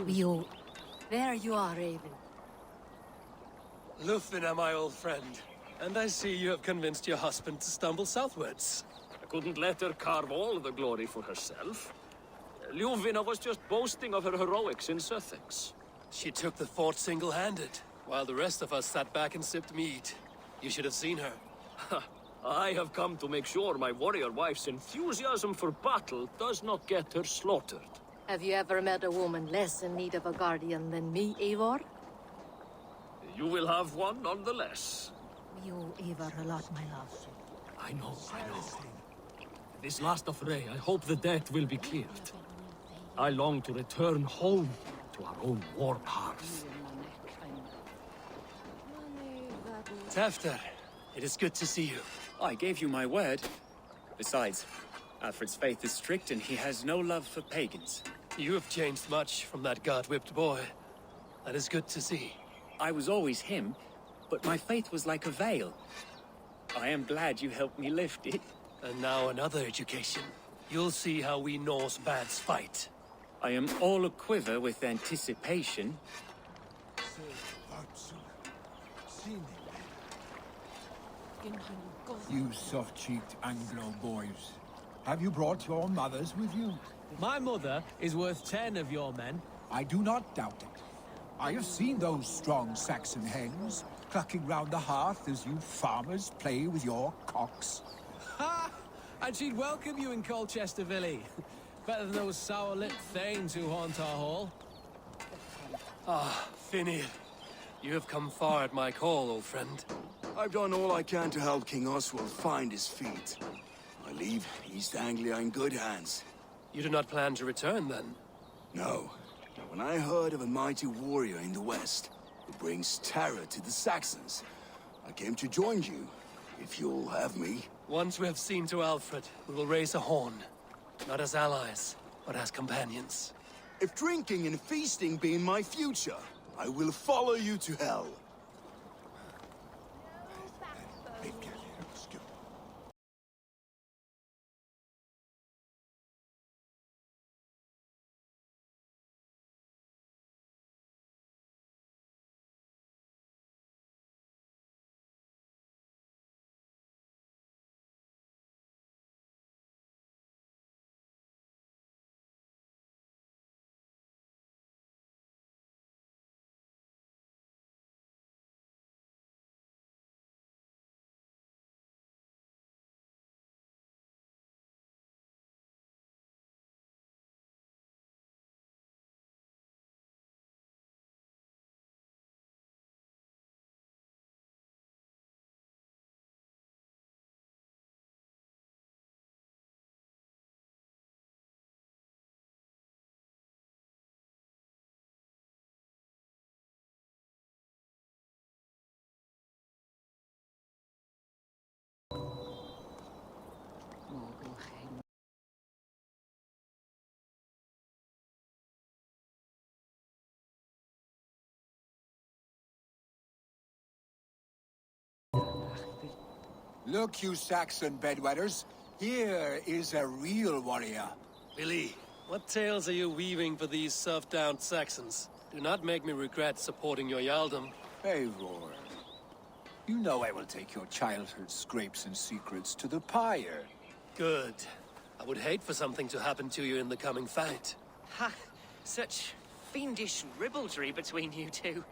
You... There you are, Raven. Lufina, my old friend. And I see you have convinced your husband to stumble southwards. I couldn't let her carve all the glory for herself. Ljuvina was just boasting of her heroics in Sussex. She took the fort single-handed, while the rest of us sat back and sipped mead. You should have seen her. I have come to make sure my warrior wife's enthusiasm for battle does not get her slaughtered. Have you ever met a woman less in need of a guardian than me, Eivor? You will have one nonetheless. We owe Eivor a lot, my love. I know. This last affray, I hope the debt will be cleared. I long to return home to our own warm hearth. Tefter, it is good to see you. I gave you my word. Besides, Alfred's faith is strict and he has no love for pagans. You have changed much from that god-whipped boy. That is good to see. I was always him, but my faith was like a veil. I am glad you helped me lift it. And now another education. You'll see how we Norse bads fight. I am all aquiver with anticipation. You soft-cheeked Anglo boys. Have you brought your mothers with you? My mother is worth 10 of your men. I do not doubt it. I have seen those strong Saxon hens clucking round the hearth as you farmers play with your cocks. Ha! And she'd welcome you in Colchester Valley. Better than those sour-lipped thanes who haunt our hall. Ah, Finnear. You have come far at my call, old friend. I've done all I can to help King Oswald find his feet. I leave East Anglia in good hands. You do not plan to return, then? No. When I heard of a mighty warrior in the west who brings terror to the Saxons, I came to join you, if you'll have me. Once we have seen to Alfred, we will raise a horn. Not as allies, but as companions. If drinking and feasting be in my future, I will follow you to hell. Look, you Saxon bedwetters. Here is a real warrior. Billy, what tales are you weaving for these soft-down Saxons? Do not make me regret supporting your Jarldom. Eivor, you know I will take your childhood scrapes and secrets to the pyre. Good. I would hate for something to happen to you in the coming fight. Ha! Such fiendish ribaldry between you two.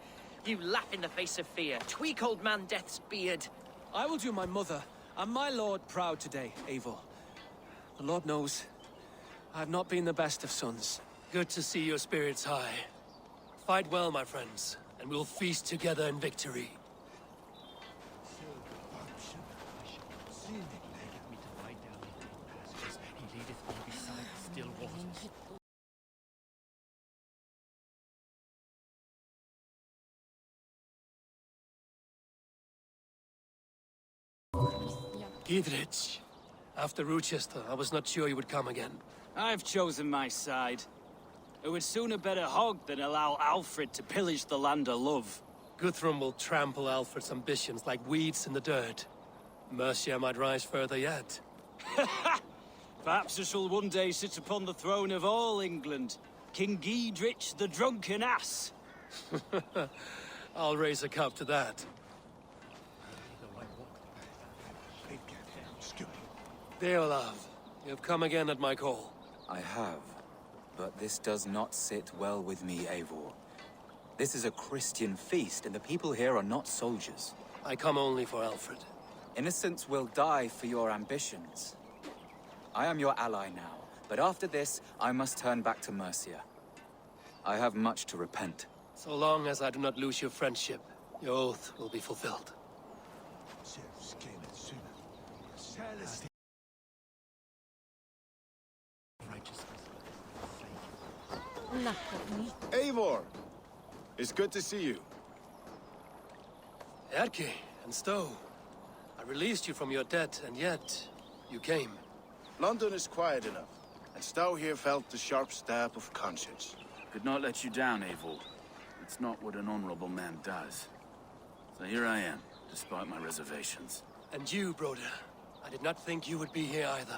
You laugh in the face of fear, tweak old man Death's beard. I will do my mother and my lord proud today, Eivor. The Lord knows, I have not been the best of sons. Good to see your spirits high. Fight well, my friends, and we'll feast together in victory. Gidrich, after Rochester, I was not sure you would come again. I've chosen my side. I would sooner bet a hog than allow Alfred to pillage the land of love. Guthrum will trample Alfred's ambitions like weeds in the dirt. Mercia might rise further yet. Perhaps I shall one day sit upon the throne of all England, King Giedrich the drunken ass. I'll raise a cup to that. Deolaf, you have come again at my call. I have, but this does not sit well with me, Eivor. This is a Christian feast, and the people here are not soldiers. I come only for Alfred. Innocents will die for your ambitions. I am your ally now, but after this, I must turn back to Mercia. I have much to repent. So long as I do not lose your friendship, your oath will be fulfilled. Eivor! It's good to see you. Erke and Stowe. I released you from your debt, and yet you came. London is quiet enough, and Stowe here felt the sharp stab of conscience. Could not let you down, Eivor. It's not what an honorable man does. So here I am, despite my reservations. And you, Broder. I did not think you would be here either.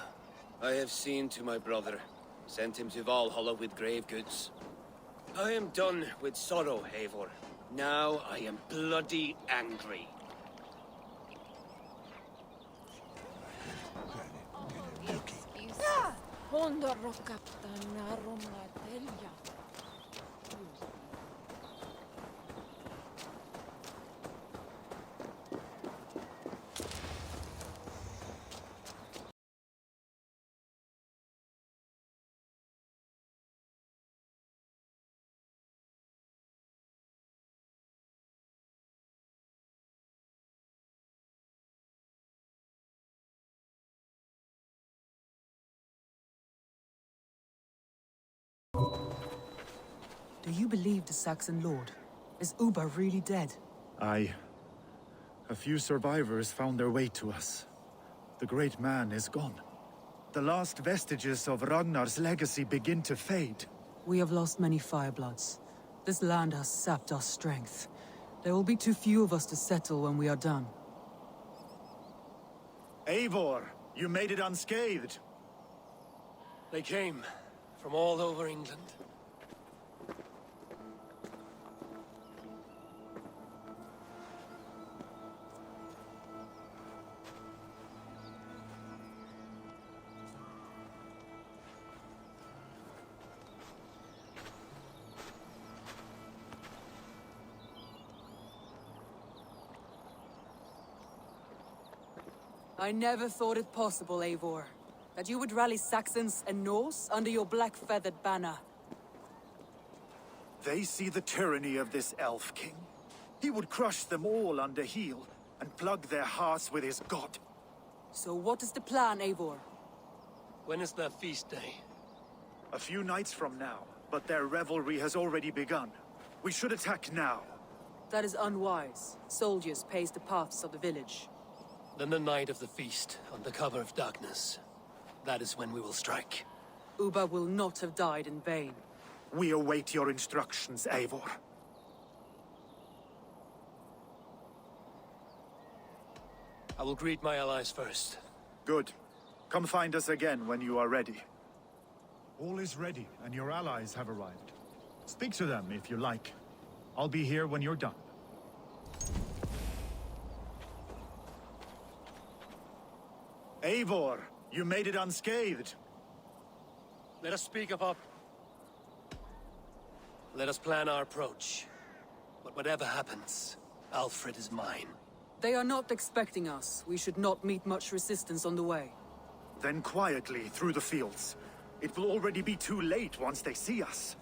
I have seen to my brother, sent him to Valhalla with grave goods. I am done with sorrow, Eivor. Now I am bloody angry. Do you believe the Saxon lord? Is Uba really dead? Aye. A few survivors found their way to us. The great man is gone. The last vestiges of Ragnar's legacy begin to fade. We have lost many Firebloods. This land has sapped our strength. There will be too few of us to settle when we are done. Eivor, you made it unscathed. They came from all over England. I never thought it possible, Eivor, that you would rally Saxons and Norse under your black-feathered banner. They see the tyranny of this elf king. He would crush them all under heel and plug their hearts with his god. So what is the plan, Eivor? When is their feast day? A few nights from now, but their revelry has already begun. We should attack now. That is unwise. Soldiers pace the paths of the village. Then the night of the feast, under cover of darkness. That is when we will strike. Uba will not have died in vain. We await your instructions, Eivor. I will greet my allies first. Good. Come find us again when you are ready. All is ready, and your allies have arrived. Speak to them if you like. I'll be here when you're done. Eivor, you made it unscathed. Let us speak of our... Let us plan our approach. But whatever happens, Alfred is mine. They are not expecting us. We should not meet much resistance on the way. Then quietly through the fields. It will already be too late once they see us.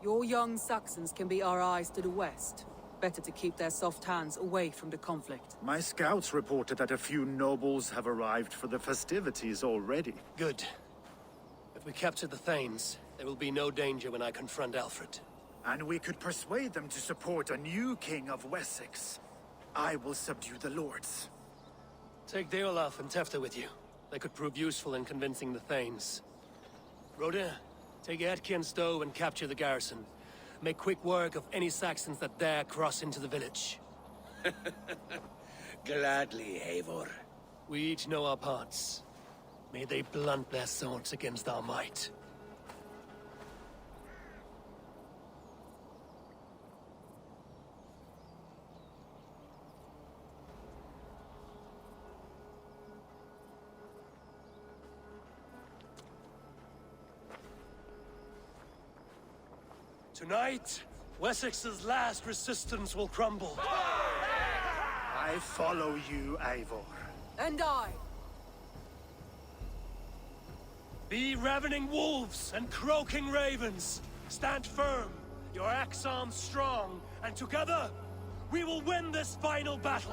Your young Saxons can be our eyes to the west. Better to keep their soft hands away from the conflict. My scouts reported that a few nobles have arrived for the festivities already. Good. If we capture the Thanes, there will be no danger when I confront Alfred. And we could persuade them to support a new king of Wessex. I will subdue the lords. Take Deolaf and Tefta with you. They could prove useful in convincing the Thanes. Rhoda, take Erke and Stowe and capture the garrison. Make quick work of any Saxons that dare cross into the village. Gladly, Eivor. We each know our parts. May they blunt their swords against our might. Tonight, Wessex's last resistance will crumble. I follow you, Eivor. And I. Be ravening wolves and croaking ravens. Stand firm, your axe arms strong, and together, we will win this final battle.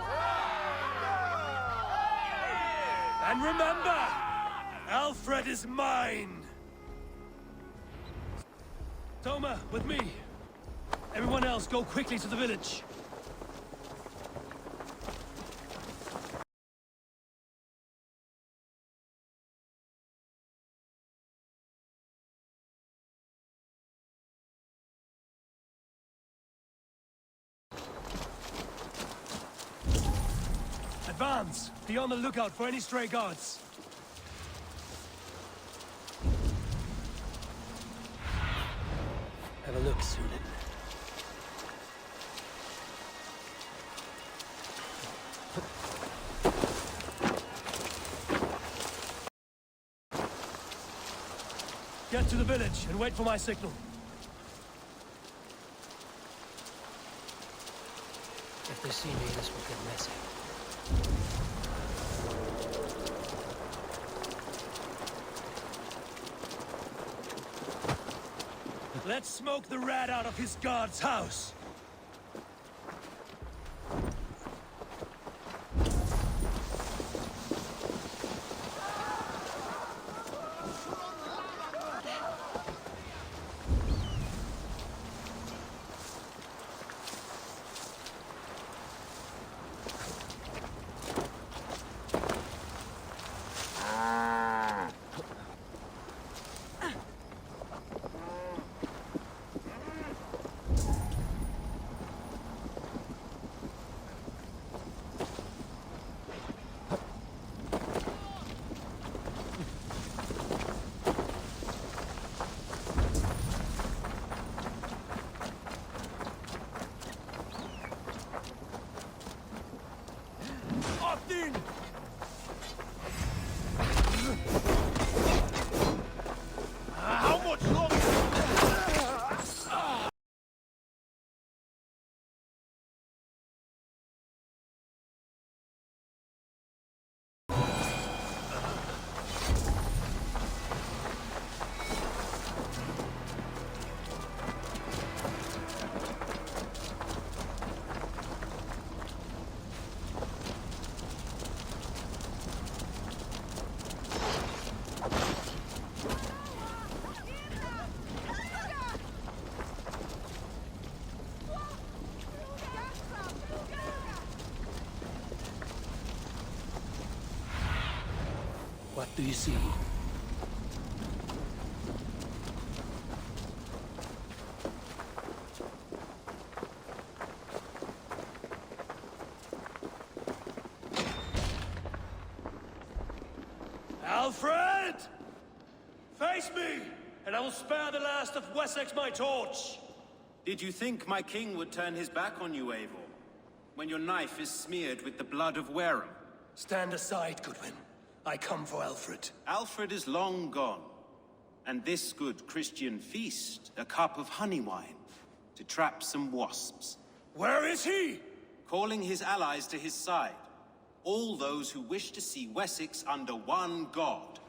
And remember, Alfred is mine. Toma, with me. Everyone else, go quickly to the village. Advance! Be on the lookout for any stray guards. Have a look, Sunan. Get to the village and wait for my signal. If they see me, this will get messy. Let's smoke the rat out of his guard's house. How much longer? What do you see? Alfred! Face me, and I will spare the last of Wessex my torch! Did you think my king would turn his back on you, Eivor? When your knife is smeared with the blood of Wareham? Stand aside, Goodwin. I come for Alfred. Alfred is long gone. And this good Christian feast, a cup of honey wine, to trap some wasps. Where is he? Calling his allies to his side. All those who wish to see Wessex under one god.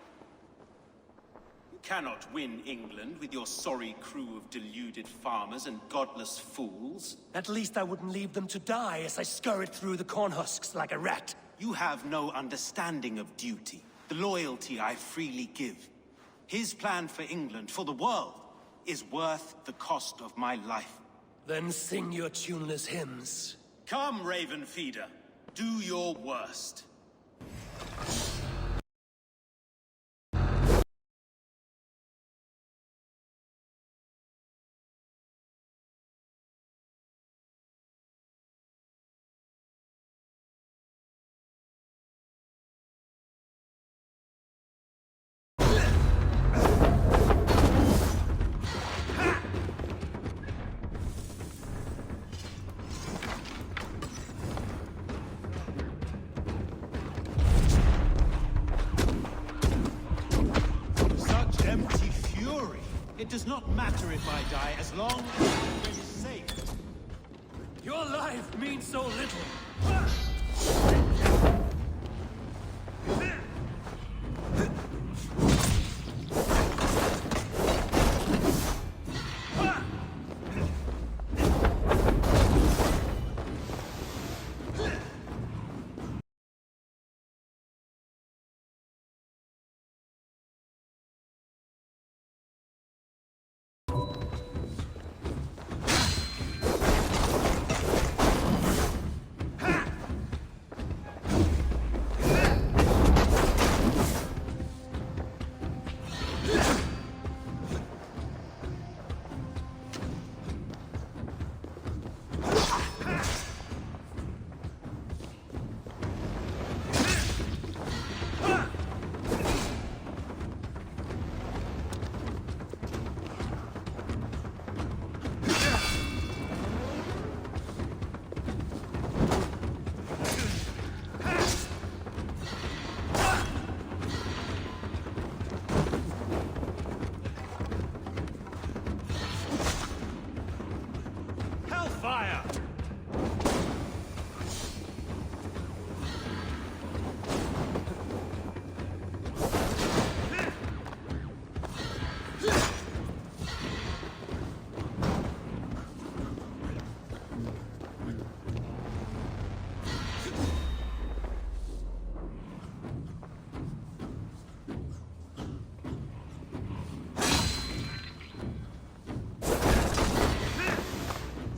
You cannot win England with your sorry crew of deluded farmers and godless fools. At least I wouldn't leave them to die as I scurried through the corn husks like a rat. You have no understanding of duty, the loyalty I freely give. His plan for England, for the world, is worth the cost of my life. Then sing your tuneless hymns. Come, Raven Feeder. Do your worst. It does not matter if I die as long as Alfred is safe. Your life means so little. Hellfire!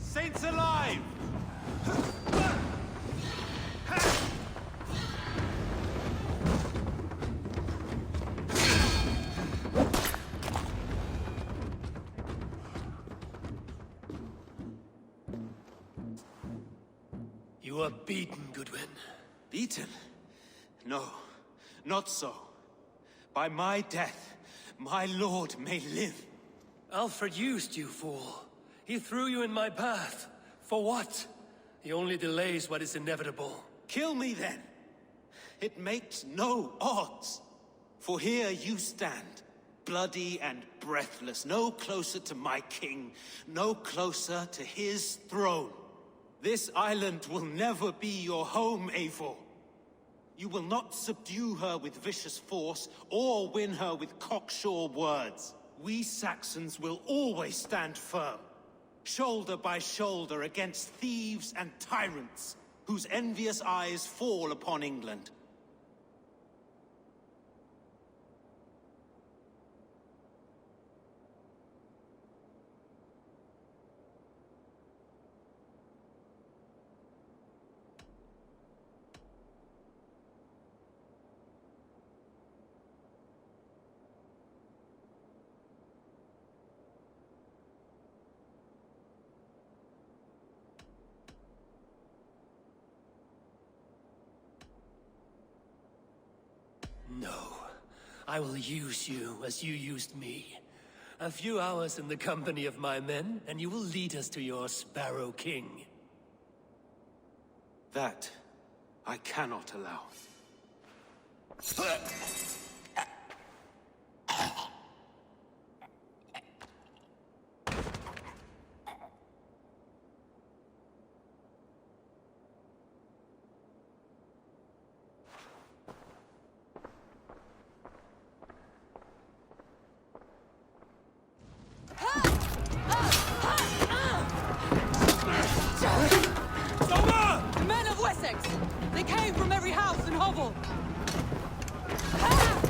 Saints alive! You are beaten, Goodwin. Beaten? No, not so. By my death, my lord may live. Alfred used you, fool. He threw you in my path. For what? He only delays what is inevitable. Kill me then. It makes no odds. For here you stand, bloody and breathless, no closer to my king, no closer to his throne. This island will never be your home, Eivor. You will not subdue her with vicious force, or win her with cocksure words. We Saxons will always stand firm, shoulder by shoulder against thieves and tyrants, whose envious eyes fall upon England. No. I will use you as you used me. A few hours in the company of my men, and you will lead us to your Sparrow King. That I cannot allow. The men of Wessex! They came from every house and hovel! Ha!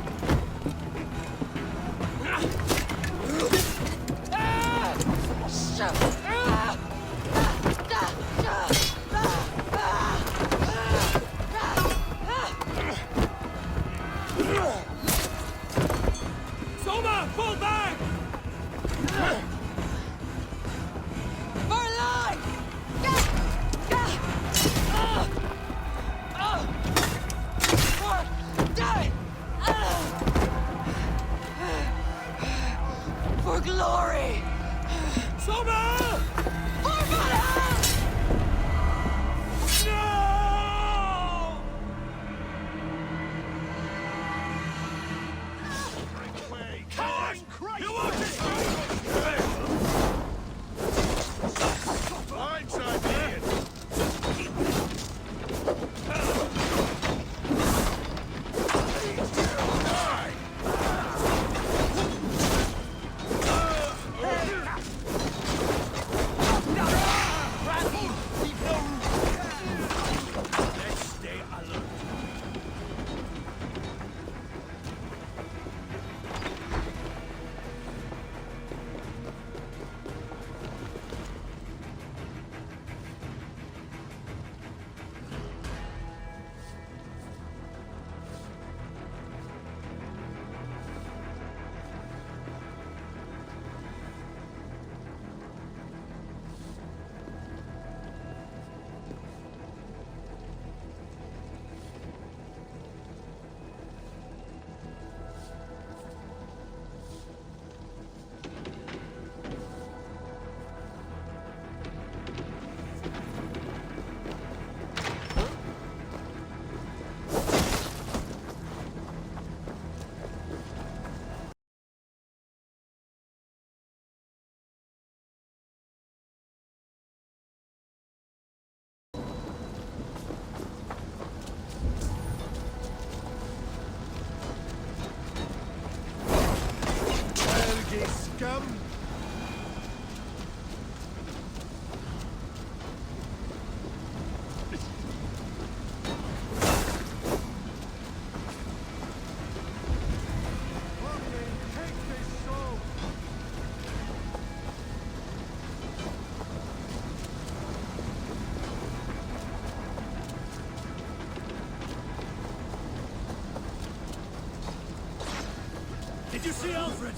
see Alfred?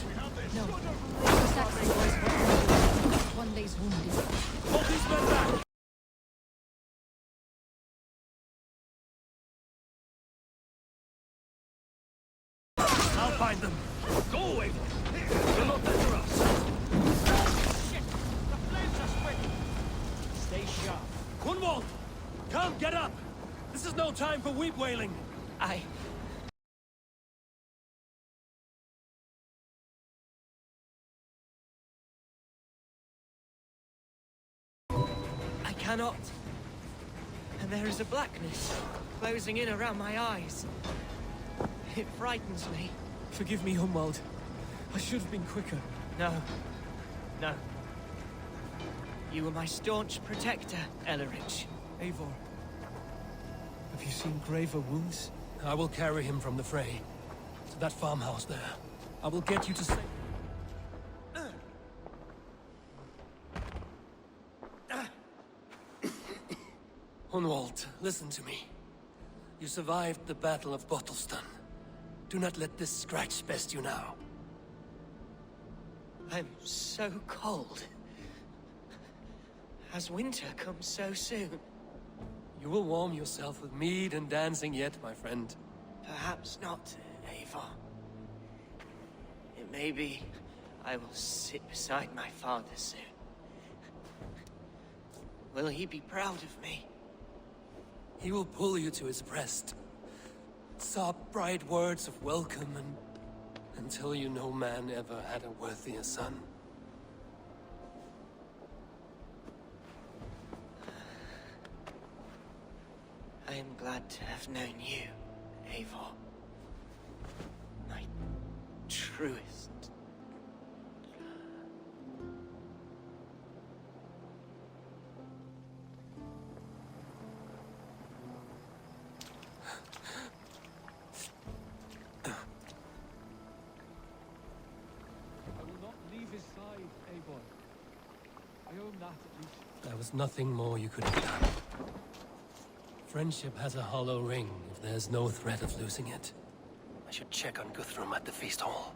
No. The Saxon boys were wounded. One lays wounded. Hold these men back! I'll find them. Go away! Do not enter us! Shit! The flames are spreading! Stay sharp. Gunwald! Come, get up! This is no time for weep wailing! I cannot. And there is a blackness closing in around my eyes. It frightens me. Forgive me, Humwald. I should have been quicker. No. No. You were my staunch protector, Ellerich. Eivor, have you seen graver wounds? I will carry him from the fray to that farmhouse there. I will get you to safety. Hunwald, listen to me. You survived the Battle of Bottleston. Do not let this scratch best you now. I'm so cold. Has winter come so soon? You will warm yourself with mead and dancing yet, my friend. Perhaps not, Eivor. It may be I will sit beside my father soon. Will he be proud of me? He will pull you to his breast. Sob bright words of welcome until you no man ever had a worthier son. I am glad to have known you, Eivor. My truest. I will not leave his side, Eivor. I own that at least. There was nothing more you could have done. Friendship has a hollow ring if there's no threat of losing it. I should check on Guthrum at the feast hall.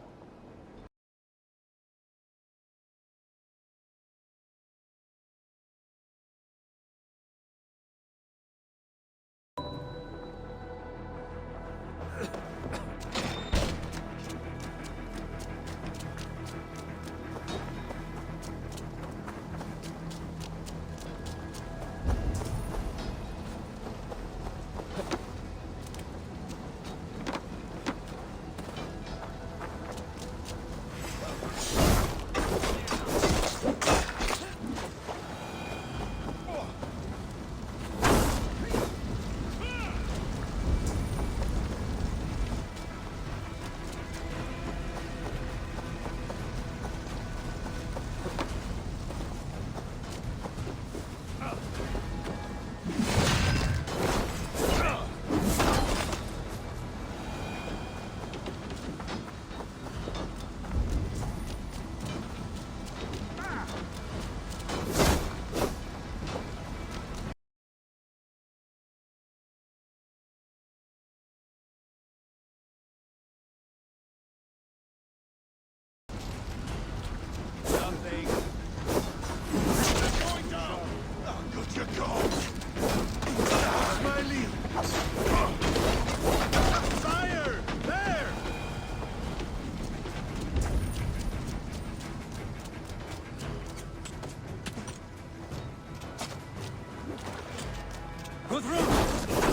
Guthrum!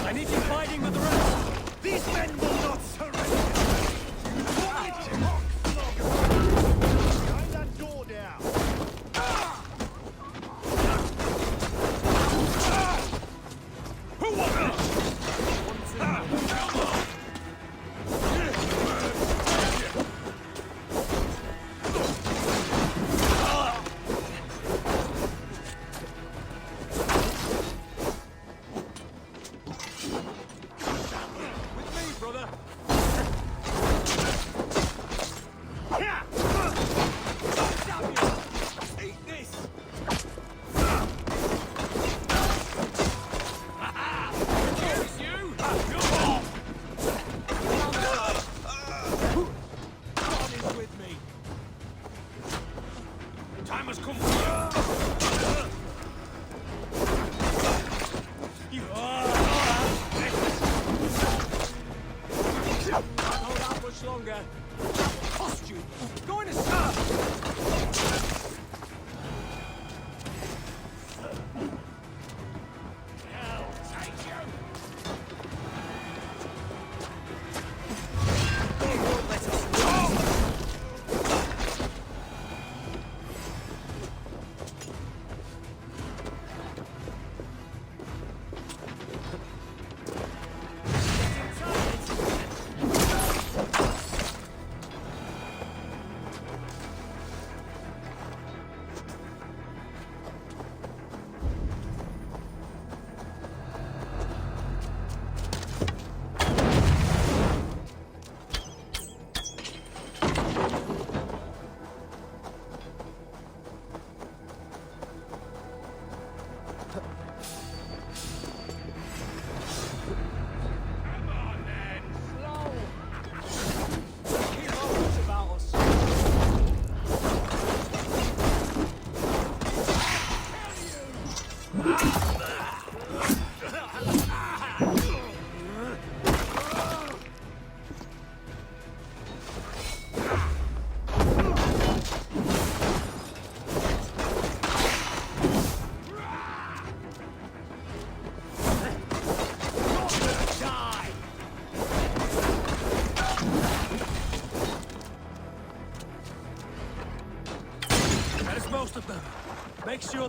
I need you fighting with the rest! These men will not surrender! Grind that door down! Who wants it?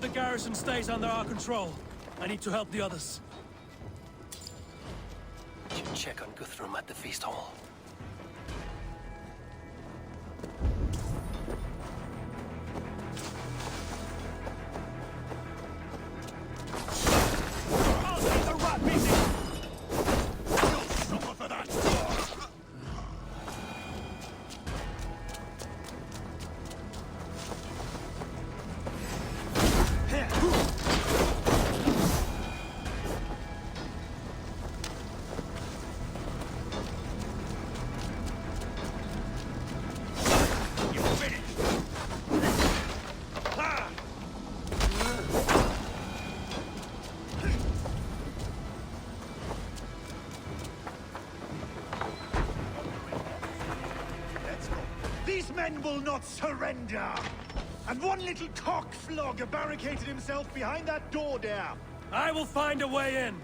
the garrison stays under our control. I need to help the others. Should check on Guthrum at the feast hall. I'll take the rat meeting! You'll suffer for that! These men will not surrender! And one little cockflogger barricaded himself behind that door there! I will find a way in!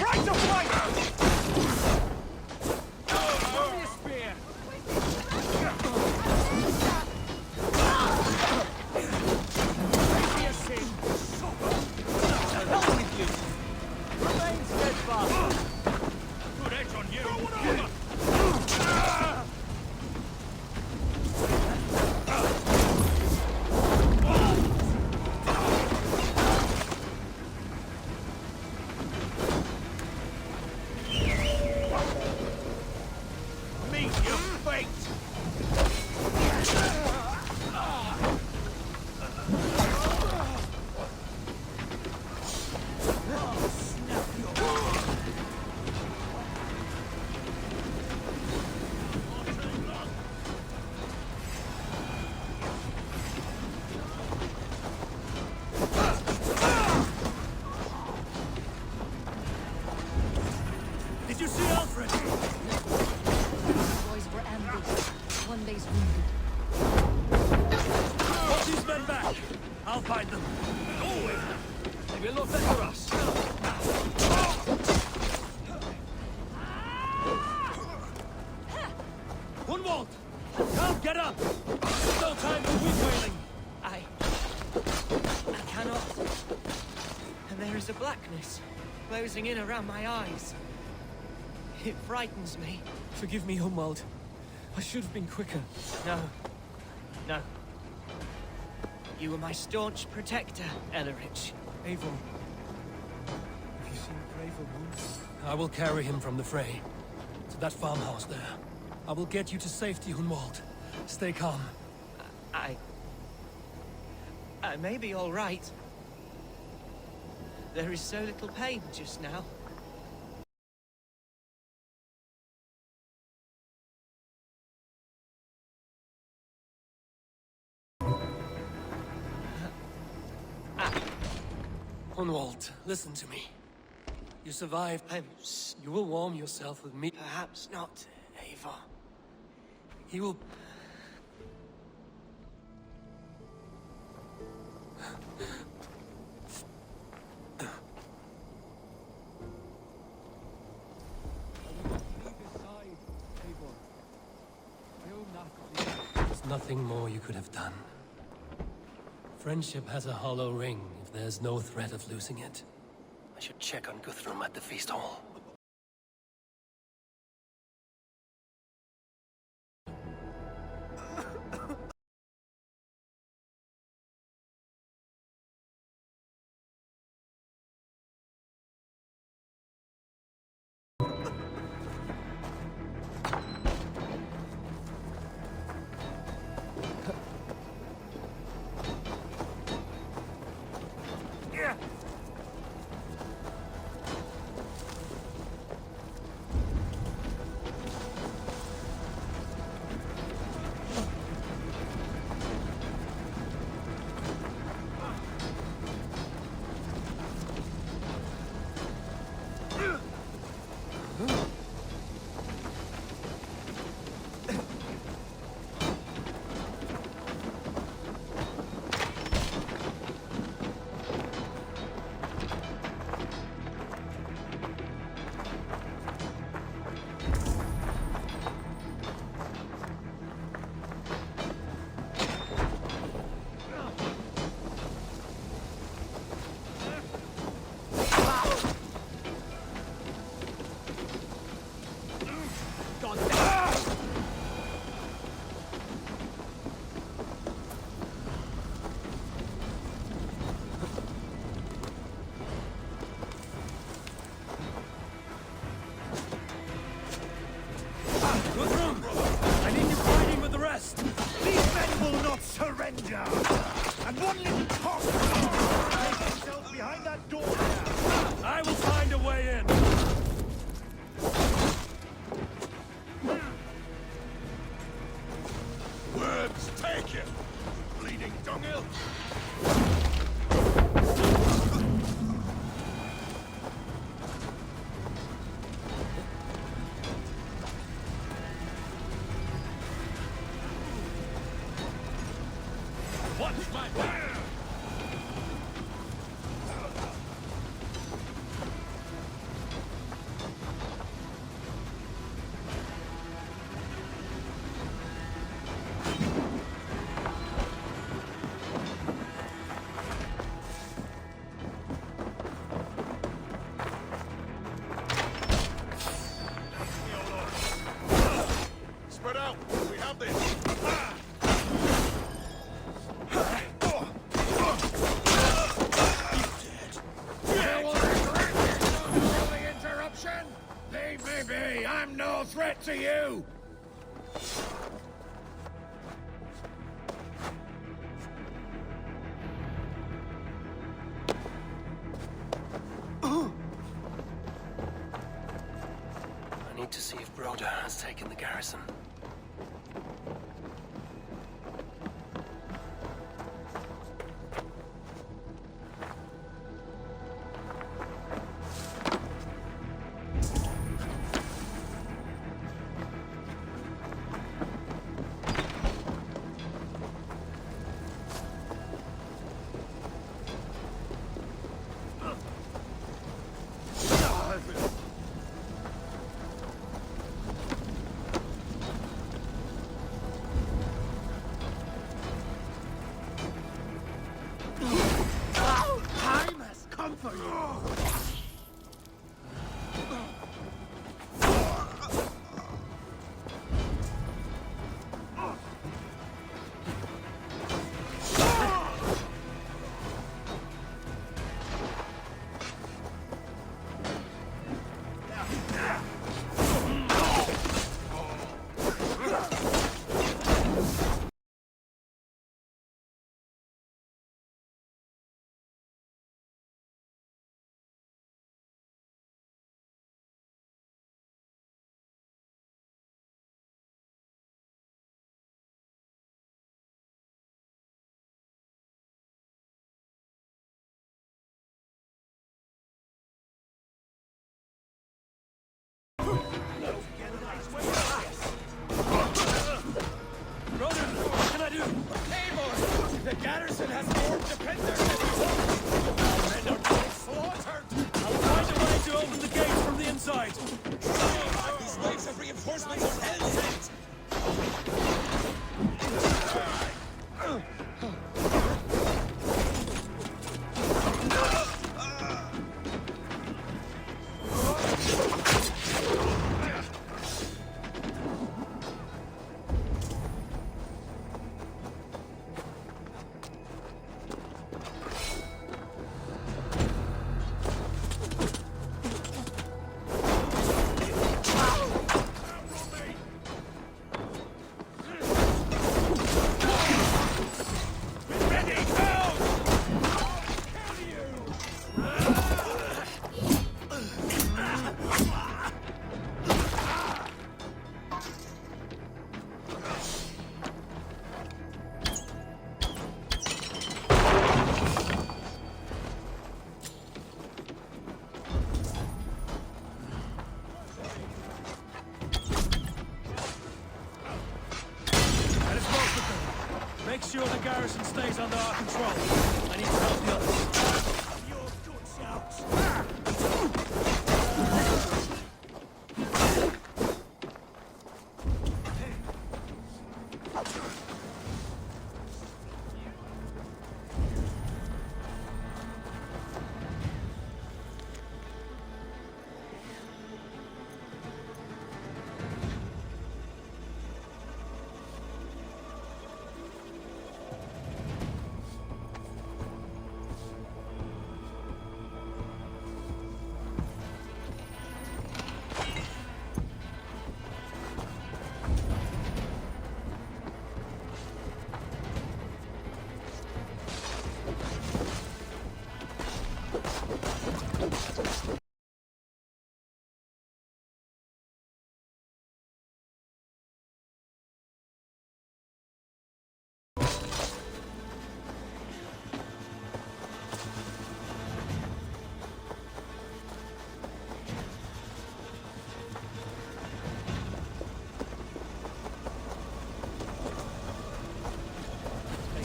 Right to fight! Good edge on you! Meet your fate! Did you see Alfred? Boys were ambushed. One day's wounded. Put these men back! I'll find them. They will not enter us. Gunwald! Come, get up! There's no time for weak wailing! I cannot. And there is a blackness closing in around my eyes. It frightens me. Forgive me, Humwald. I should have been quicker. No. No. You were my staunch protector, Ellerich. Eivor. Have you seen Graver once? I will carry him from the fray. To that farmhouse there. I will get you to safety, Hunwald. Stay calm. I may be all right. There is so little pain just now. Hunwald, listen to me. You survived. You will warm yourself with me. Perhaps not, Eivor. He will... There's nothing more you could have done. Friendship has a hollow ring if there's no threat of losing it. I should check on Guthrum at the feast hall. Watch my back! Spread out! We have this! Interruption? Leave me be! I'm no threat to you! I need to see if Broda has taken the garrison. Time has come for you! Broda, what can I do? Eivor! The garrison has more defenders than before! Men are being slaughtered! I'll find a way to open the gates from the inside. These waves of reinforcements are hell-sent! Make sure the garrison stays under our control. I need to help the others. Your good shouts!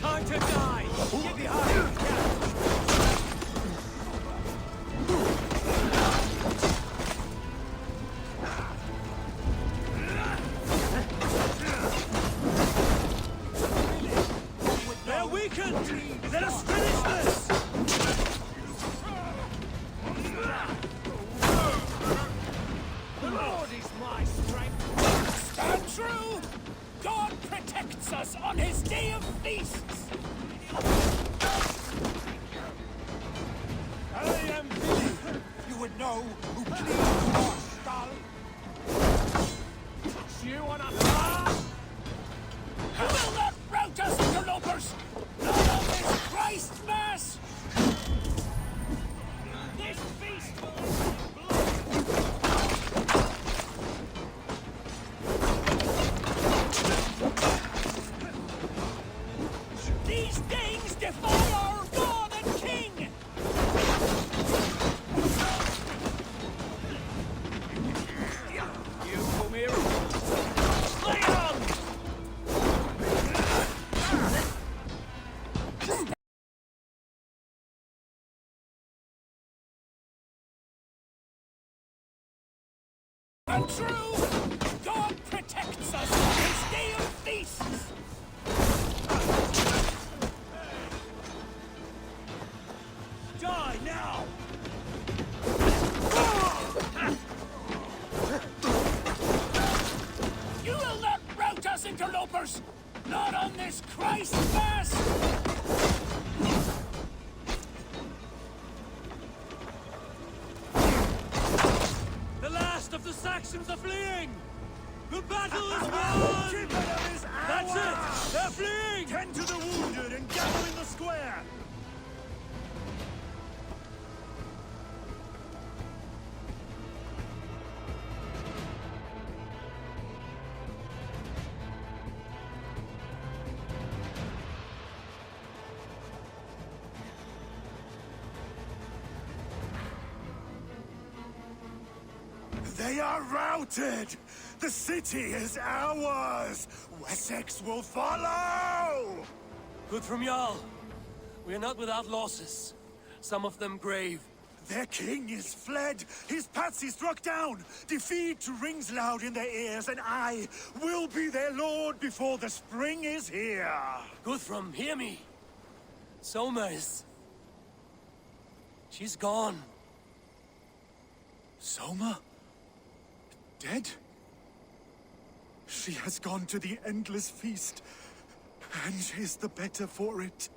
Time to die! Get behind! They're weakened! Let us finish this! The Lord is my strength. Stand true! God protects us on his day of feasts! I am Billy. You would know who cleans your skull. You on a You will not rout us, interlopers! Not on this Christ Mass! This feast These things defy our God and King! You come here. Lay on! And true! God protects us on his day of feasts! Die now! You will not rout us, interlopers! Not on this Christ Mass! The last of the Saxons are fleeing! The battle is won! That's it! They're fleeing! Tend to the wounded and gather in the square. They are routed! The city is ours! Wessex will follow! Good from Jarl. We are not without losses. Some of them grave. Their king is fled! His patsy struck down! Defeat rings loud in their ears, and I will be their lord before the spring is here! Guthrum, hear me. Soma is... She's gone. Soma? Dead? She has gone to the endless feast, and is the better for it.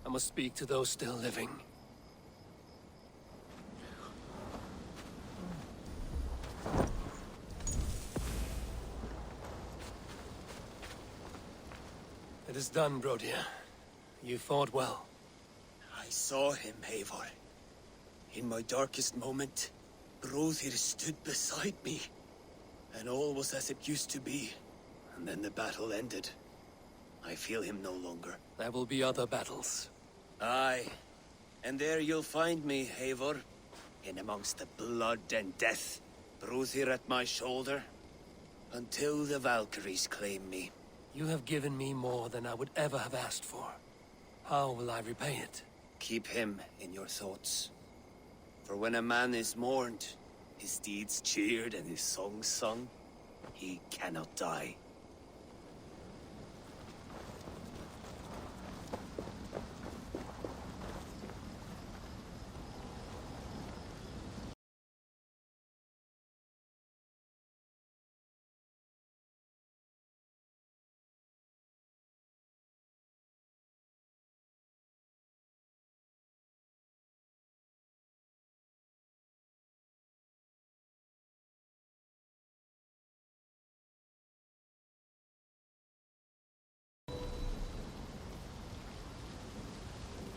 I must speak to those still living. It is done, Brodir. You fought well. I saw him, Eivor. In my darkest moment, Brodir stood beside me. And all was as it used to be. And then the battle ended. I feel him no longer. There will be other battles. Aye. And there you'll find me, Eivor. In amongst the blood and death. Brodir at my shoulder. Until the Valkyries claim me. You have given me more than I would ever have asked for. How will I repay it? Keep him in your thoughts. For when a man is mourned, his deeds cheered and his songs sung, he cannot die.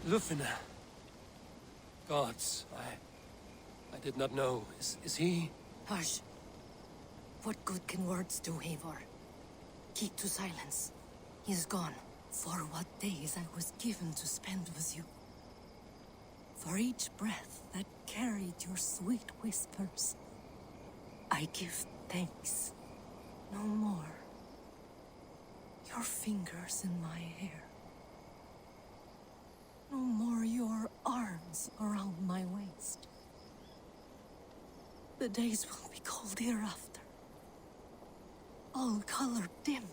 Lufina. Gods, I did not know. Is he? Hush. What good can words do, Eivor? Keep to silence. He is gone. For what days I was given to spend with you. For each breath that carried your sweet whispers, I give thanks. No more. Your fingers in my hair. No more your arms around my waist. The days will be cold hereafter. All color dimmed.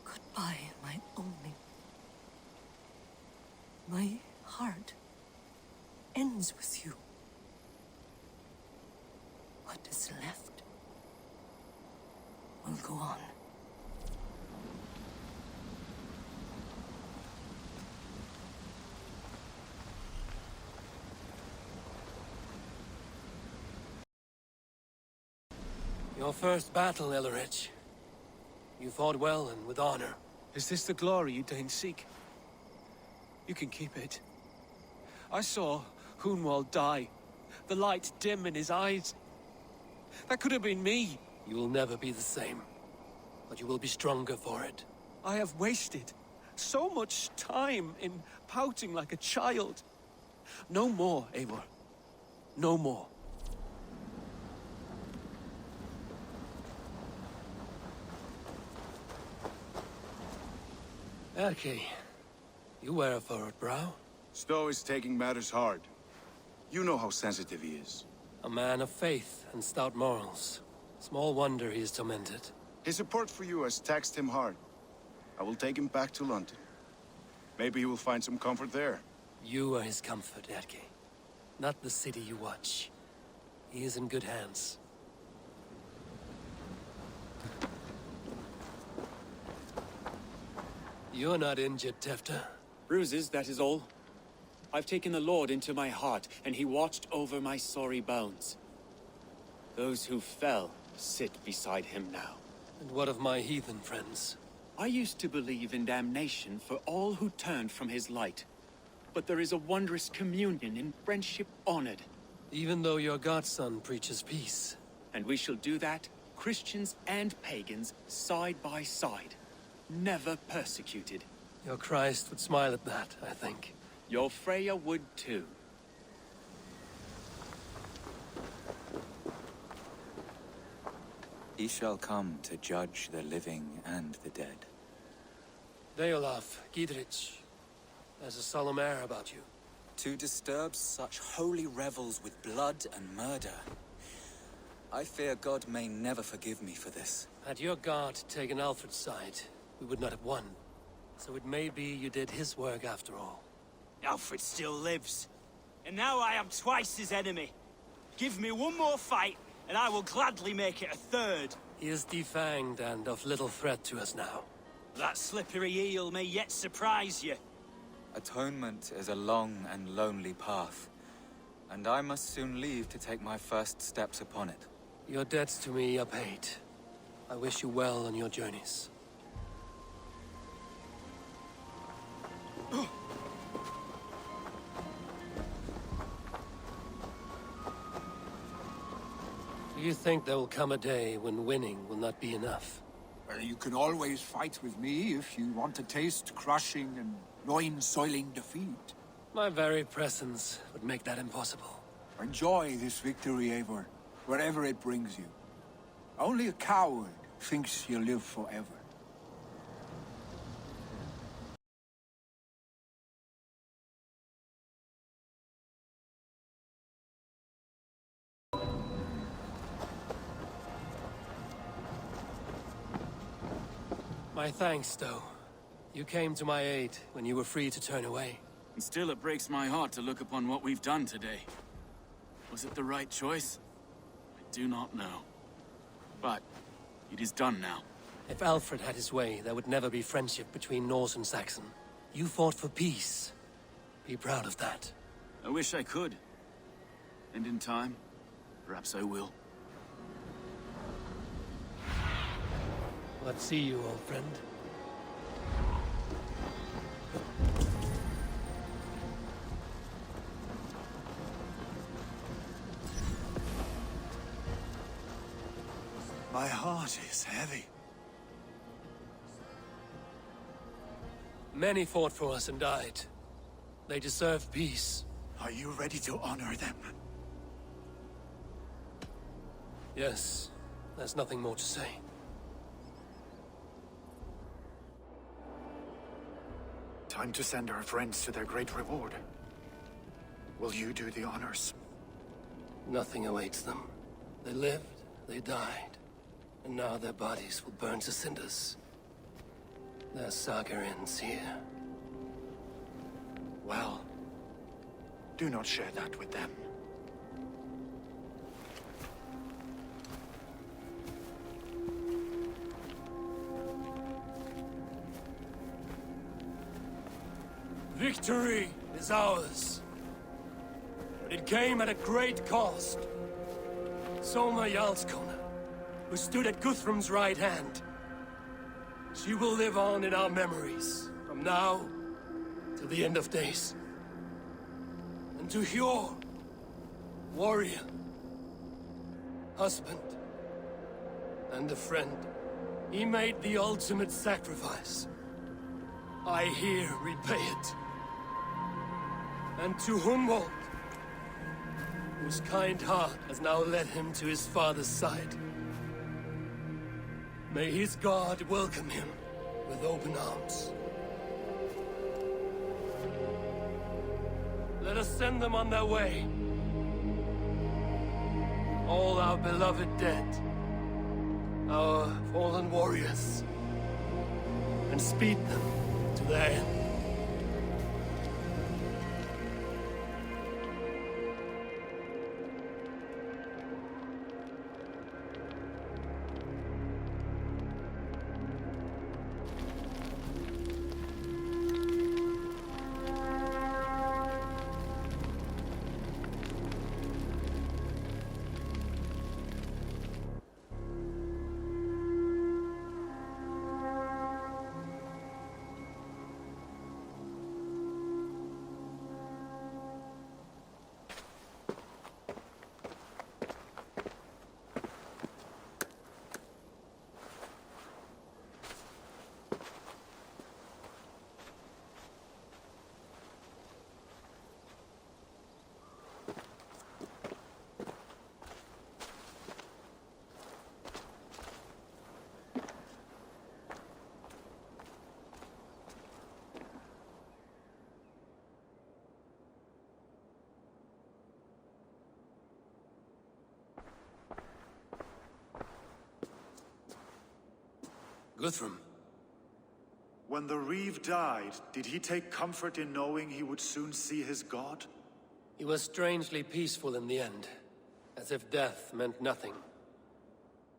Goodbye, my only. My heart ends with you. What is left will go on. Your first battle, Ellerich. You fought well and with honor. Is this the glory you deign seek? You can keep it. I saw Hunwald die. The light dim in his eyes. That could have been me. You will never be the same. But you will be stronger for it. I have wasted so much time in pouting like a child. No more, Eivor. No more. Erke, you wear a furrowed brow. Stowe is taking matters hard. You know how sensitive he is. A man of faith and stout morals. Small wonder he is tormented. His support for you has taxed him hard. I will take him back to London. Maybe he will find some comfort there. You are his comfort, Erke. Not the city you watch. He is in good hands. You're not injured, Tefta. Bruises, that is all. I've taken the Lord into my heart, and he watched over my sorry bones. Those who fell sit beside him now. And what of my heathen friends? I used to believe in damnation for all who turned from his light. But there is a wondrous communion in friendship honored. Even though your godson preaches peace. And we shall do that, Christians and pagans, side by side. Never persecuted. Your Christ would smile at that, I think. Your Freya would too. He shall come to judge the living and the dead. Deolaf, Gidrich, there's a solemn air about you. To disturb such holy revels with blood and murder. I fear God may never forgive me for this. Had your God taken Alfred's side, we would not have won. So it may be you did his work after all. Alfred still lives. And now I am twice his enemy. Give me one more fight, and I will gladly make it a third. He is defanged and of little threat to us now. That slippery eel may yet surprise you. Atonement is a long and lonely path, and I must soon leave to take my first steps upon it. Your debts to me are paid. I wish you well on your journeys. Do you think there will come a day when winning will not be enough? Well, you can always fight with me if you want to taste crushing and loin-soiling defeat. My very presence would make that impossible. Enjoy this victory, Eivor, wherever it brings you. Only a coward thinks he'll live forever. My thanks, Stowe. You came to my aid when you were free to turn away. And still it breaks my heart to look upon what we've done today. Was it the right choice? I do not know. But it is done now. If Alfred had his way, there would never be friendship between Norse and Saxon. You fought for peace. Be proud of that. I wish I could. And in time, perhaps I will. Let's see you, old friend. My heart is heavy. Many fought for us and died. They deserve peace. Are you ready to honor them? Yes, there's nothing more to say. Time to send our friends to their great reward. Will you do the honors? Nothing awaits them. They lived, they died, and now their bodies will burn to cinders. Their saga ends here. Well, do not share that with them. Victory is ours. But it came at a great cost. Soma Jarlskona, who stood at Guthrum's right hand. She will live on in our memories, from now to the end of days. And to Hjor, warrior, husband, and a friend, he made the ultimate sacrifice. I here repay it. And to Hunwald, whose kind heart has now led him to his father's side. May his God welcome him with open arms. Let us send them on their way. All our beloved dead, our fallen warriors, and speed them to their end. Guthrum. When the Reeve died, did he take comfort in knowing he would soon see his god? He was strangely peaceful in the end, as if death meant nothing.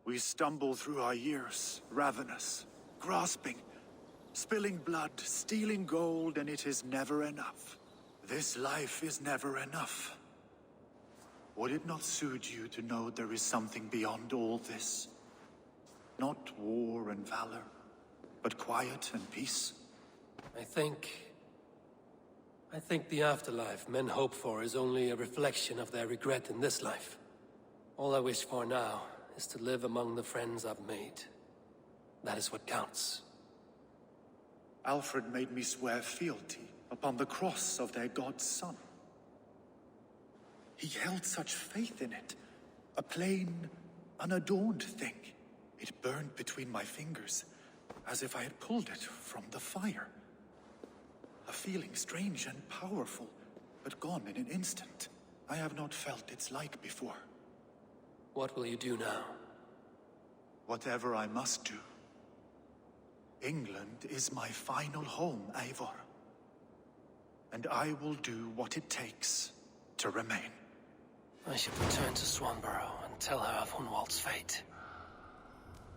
We stumble through our years, ravenous, grasping, spilling blood, stealing gold, and it is never enough. This life is never enough. Would it not suit you to know there is something beyond all this? Not war and valor, but quiet and peace? I think the afterlife men hope for is only a reflection of their regret in this life. All I wish for now is to live among the friends I've made. That is what counts. Alfred made me swear fealty upon the cross of their god's son. He held such faith in it, a plain, unadorned thing. It burned between my fingers, as if I had pulled it from the fire. A feeling strange and powerful, but gone in an instant. I have not felt its like before. What will you do now? Whatever I must do. England is my final home, Eivor. And I will do what it takes to remain. I should return to Swanborough and tell her of Hunwald's fate.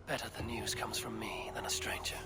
Better the news comes from me than a stranger.